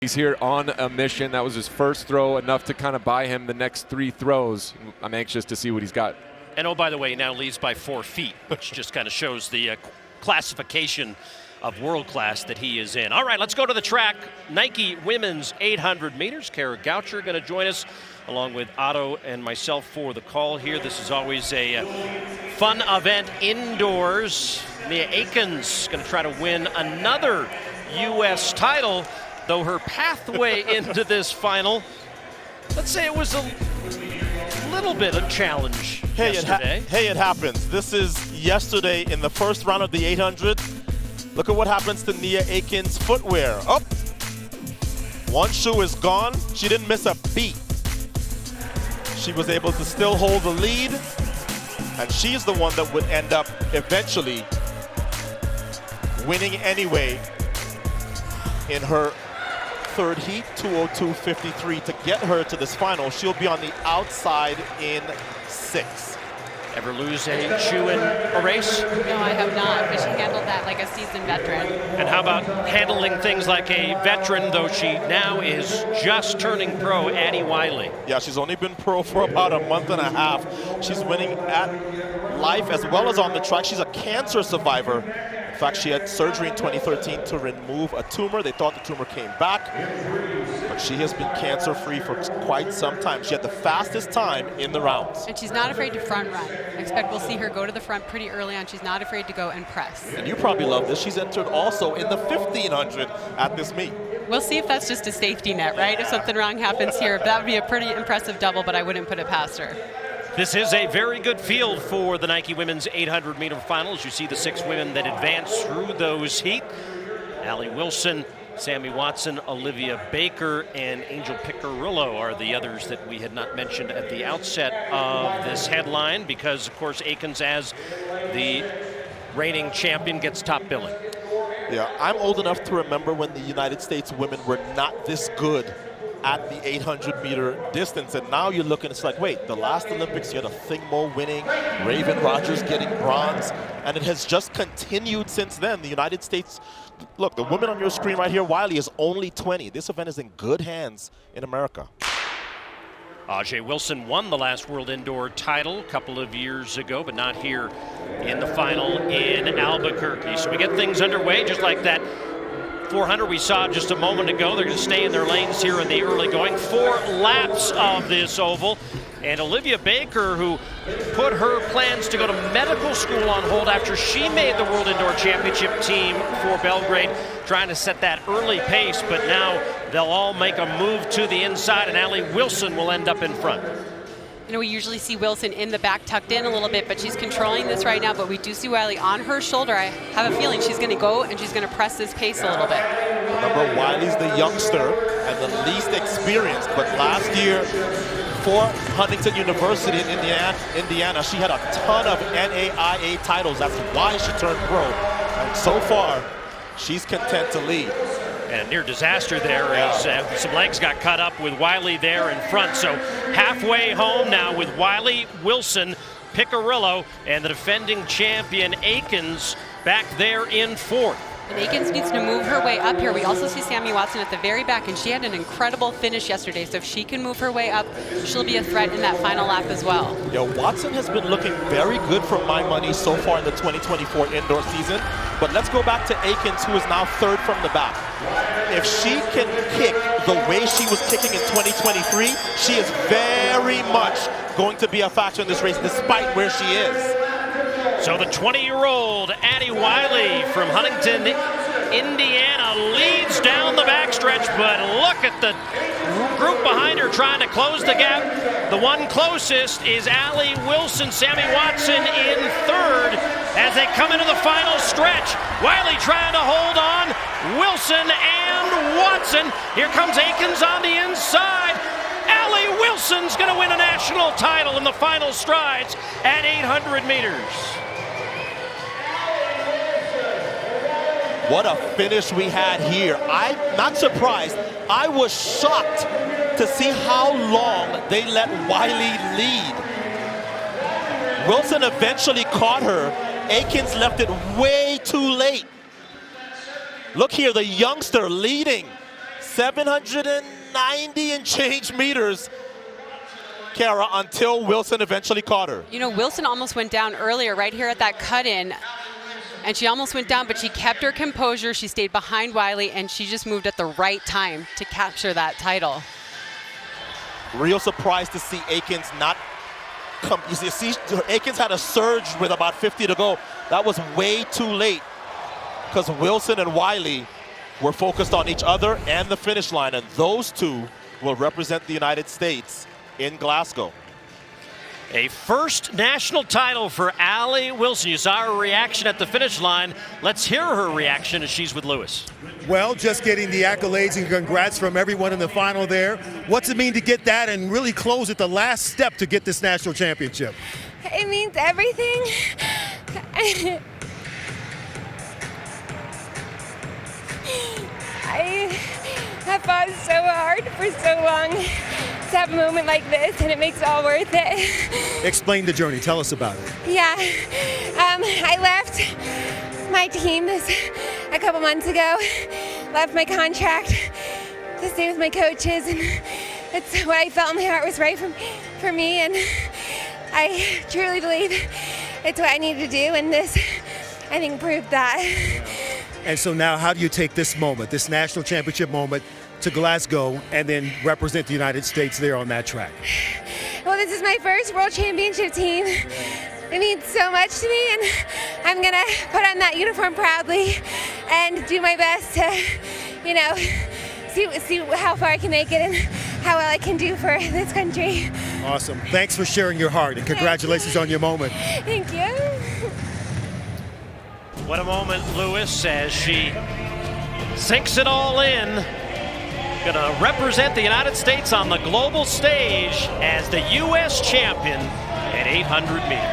He's here on a mission. That was his first throw, enough to kind of buy him the next 3 throws. I'm anxious to see what he's got. And oh, by the way, he now leads by 4 feet, which just kind of shows the classification of world class that he is in. All right, let's go to the track. Nike women's 800 meters. Kara Goucher going to join us along with Otto and myself for the call here. This is always a fun event indoors. Nia Akins going to try to win another U.S. title, though her pathway into this final, let's say it was a little bit of a challenge yesterday. It happens. This is yesterday in the first round of the 800. Look at what happens to Nia Akins' footwear. Oh, one shoe is gone. She didn't miss a beat. She was able to still hold the lead, and she's the one that would end up eventually winning anyway in her third heat, 2:02.53, to get her to this final. She'll be on the outside in 6. Ever lose a shoe in a race? No, I have not, but she handled that like a seasoned veteran. And how about handling things like a veteran, though she now is just turning pro, Addie Wiley? Yeah, she's only been pro for about a month and a half. She's winning at life as well as on the track. She's a cancer survivor. In fact, she had surgery in 2013 to remove a tumor. They thought the tumor came back, but she has been cancer-free for quite some time. She had the fastest time in the rounds. And she's not afraid to front run. I expect we'll see her go to the front pretty early on. She's not afraid to go and press. And you probably love this. She's entered also in the 1500 at this meet. We'll see if that's just a safety net, right? If something wrong happens here, that would be a pretty impressive double, but I wouldn't put it past her. This is a very good field for the Nike women's 800-meter finals. You see the 6 women that advance through those heat. Allie Wilson, Sammy Watson, Olivia Baker, and Angel Picarillo are the others that we had not mentioned at the outset of this headline because, of course, Akins, as the reigning champion, gets top billing. Yeah, I'm old enough to remember when the United States women were not this good at the 800-meter distance, and now you're looking, it's like, wait, the last Olympics, you had a Thingmo winning, Raven Rogers getting bronze, and it has just continued since then. The United States, look, the woman on your screen right here, Wiley, is only 20. This event is in good hands in America. Ajay Wilson won the last World Indoor title a couple of years ago, but not here in the final in Albuquerque. So we get things underway just like that 400 we saw just a moment ago. They're going to stay in their lanes here in the early going. 4 laps of this oval. And Olivia Baker, who put her plans to go to medical school on hold after she made the World Indoor Championship team for Belgrade, trying to set that early pace, but now they'll all make a move to the inside, and Allie Wilson will end up in front. You know, we usually see Wilson in the back, tucked in a little bit, but she's controlling this right now, but we do see Wiley on her shoulder. I have a feeling she's going to go and she's going to press this pace a little bit. Remember, Wiley's the youngster and the least experienced, but last year for Huntington University in Indiana, she had a ton of NAIA titles. That's why she turned pro. And so far, she's content to lead. And near disaster there as some legs got cut up with Wiley there in front. So halfway home now with Wiley, Wilson, Picarillo, and the defending champion Akins back there in 4th. And Akins needs to move her way up here. We also see Sammy Watson at the very back, and she had an incredible finish yesterday. So if she can move her way up, she'll be a threat in that final lap as well. Yeah, Watson has been looking very good for my money so far in the 2024 indoor season. But let's go back to Akins, who is now 3rd from the back. If she can kick the way she was kicking in 2023, she is very much going to be a factor in this race, despite where she is. So the 20-year-old Addie Wiley from Huntington, Indiana, leads down the backstretch, but look at the group behind her trying to close the gap. The one closest is Allie Wilson, Sammy Watson in 3rd as they come into the final stretch. Wiley trying to hold on, Wilson and Watson. Here comes Akins on the inside. Allie Wilson's going to win a national title in the final strides at 800 meters. What a finish we had here. I'm not surprised. I was shocked to see how long they let Wiley lead. Wilson eventually caught her. Akins left it way too late. Look here, the youngster leading 790 and change meters, Kara, until Wilson eventually caught her. You know, Wilson almost went down earlier right here at that cut-in, and she almost went down, but she kept her composure. She stayed behind Wiley, and she just moved at the right time to capture that title. Real surprised to see Akins not come. You see, Akins had a surge with about 50 to go. That was way too late because Wilson and Wiley were focused on each other and the finish line, and those two will represent the United States in Glasgow. A first national title for Allie Wilson. You saw her reaction at the finish line. Let's hear her reaction as she's with Lewis. Well, just getting the accolades and congrats from everyone in the final there. What's it mean to get that and really close at the last step to get this national championship? It means everything. I have fought so hard for so long to have a moment like this, and it makes it all worth it. Explain the journey. Tell us about it. Yeah, I left my team a couple months ago, left my contract to stay with my coaches, and it's what I felt in my heart was right for me, and I truly believe it's what I needed to do, and this, I think, proved that. And so now how do you take this moment, this national championship moment, to Glasgow and then represent the United States there on that track? Well, this is my first World Championship team. It means so much to me, and I'm gonna put on that uniform proudly and do my best to, you know, see how far I can make it and how well I can do for this country. Awesome. Thanks for sharing your heart, and congratulations on your moment. Thank you. What a moment, Lewis, as she sinks it all in. Gonna represent the United States on the global stage as the U.S. champion at 800 meters.